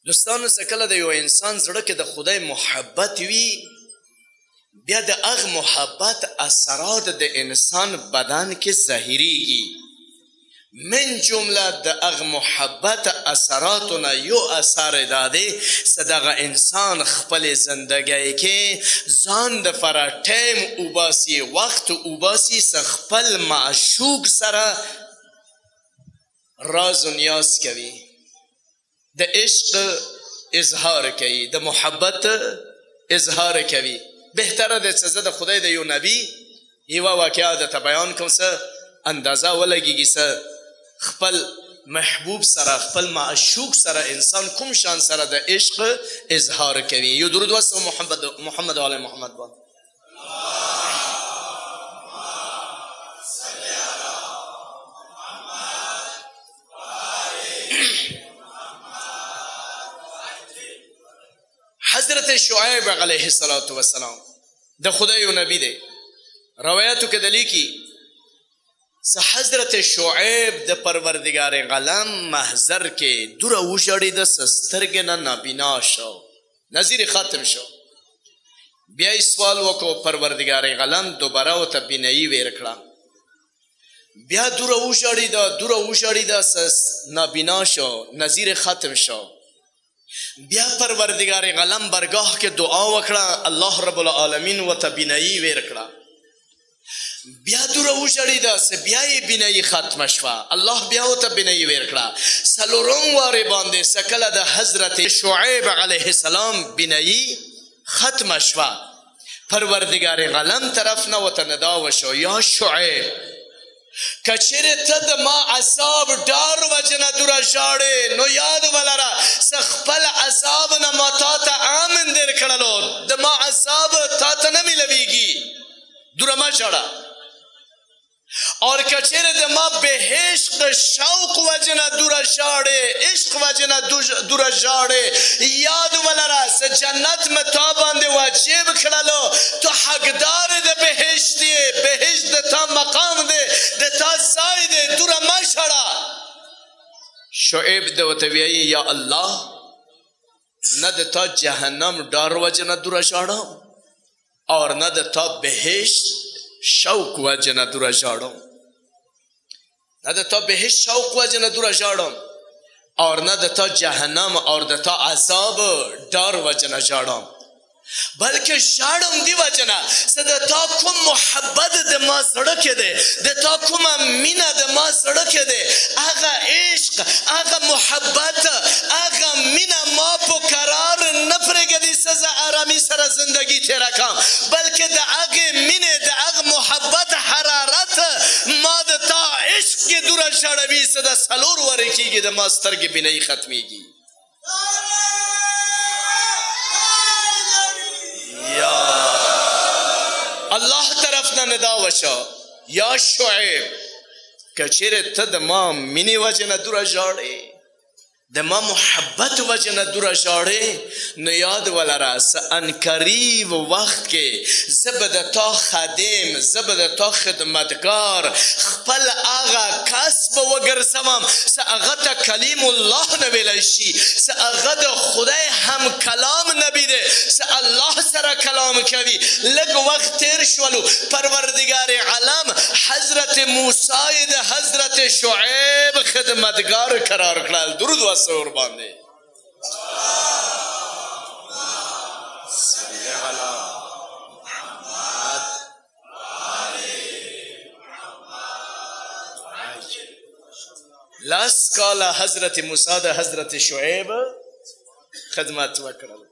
دوستانو څه کله د یو انسان زړه کې د خدای محبت وي بیا د هغه محبت اثرات د انسان بدن کې ظاهریږي. من جمله د هغه محبت اثراتونه یو اثر دا دی چې دغه انسان خپل زندګۍ کې ځان دپاره ټایم وباسي، وخت وباسي چې خپل معشوق سره راز و نیاز کوي، د عشق اظهار کوي، د محبت اظهار کوي. بهتره ده چې زه د خدای د یو نبی یوه واقعه درته بیان کوم څه اندازه ولګېږي چې خپل محبوب سره خپل معشوق سره انسان کوم شان سره د عشق اظهار کوي. یو درود واسطه محمد و آل محمد با. حضرت شعیب علیه السلام د خدای یو نبی دی. روایاتو کې د لیکي حضرت شعیب د پروردگار عالم محضر کې دوره وژړېده چې سترګې نه نابینا شو، نظیر ختم شو. بیا یې سوال وکړو پروردگار عالم دوباره ورته بینایي ورکړه. بیا دوره وژړېده چې نابینا شو، نظیر ختم شو. بیا پروردگار عالم برگاه کې دعا وکړه، الله رب العالمین ورته بینایي ورکړه. بیا دوره وژړېده چې بیا یې بینایي ختمه شوه، الله بیا ورته بینایي ورکړه. څلورم وارې باندې چې کله د حضرت شعیب علیه السلام بینایي ختمه شوه، پروردگار عالم طرف نه ورته ندا وشو، یا شعیب که چیرې ته د ما عذاب ډار وجې نه دوره ژاړې نو یاد ولره چې خپل عذاب نه ما تا ته امن در کړلو، د ما عذاب تا ته نه میلویږي، دوره مه ژاړه. اور که چیرې د ما بهشت شوق وجې نه دوره ژاړې، عشق وجې نه دوره ژاړې، یاد ولره چې جنت مې تا باندې واجب کړلو، تو حقدار د بهشت یې، بهشت د تا مقام دی، د تا ځای دی، دوره مه ژاړه. شعیب د ورته وایي یا الله نه د تا جهنم ډار وجې نه دوره ژاړم اور نه د تا بهشت شوق وجې نه دوره ژاړم، نه د تا بهشت شوق وجې نه دوره ژاړم اور نه د تا جهنم اور د تا عذاب ډار وجې نه ژاړم، بلکې ژاړم دې وجې نه چې د تا کوم محبت د ما زړه کې دی، د تا کومه مینه د ما زړه کې دی، هغه عشق، هغه محبت، هغه مینه ما په قرار نه پرېږدي چې زه ارامي سره زندګي تېره کړم، بلکې د هغې مینې د هغه محبت حرارت ما د تا عشق کې دوره ژړوي چې د څلور ورې کېږي د ما سترګې بینایي ختمېږي. الله طرف نه ندا وشو، یا شعیب که چیرې ته د ما مینې وجې نه دوره ژاړې، د ما محبت وجې نه دوره ژاړې، نو یاد ولره چې انقریب وخت کې زه به د تا خادم، زه به د تا خدمتګار، خپل هغه کس به وګرځوم چې هغه ته کلیم الله نه ویلی شي، چې هغه د خدای هم کلام نبی دی، چې الله سره کلام کوي. لږ وخت تیر شولو، پروردگار عالم حضرت موسی د حضرت شعیب خدمتګار قرار کړل. درود واسطه ور باندې. لاس کاله حضرت موسی د حضرت شعیب خدمت وکړل.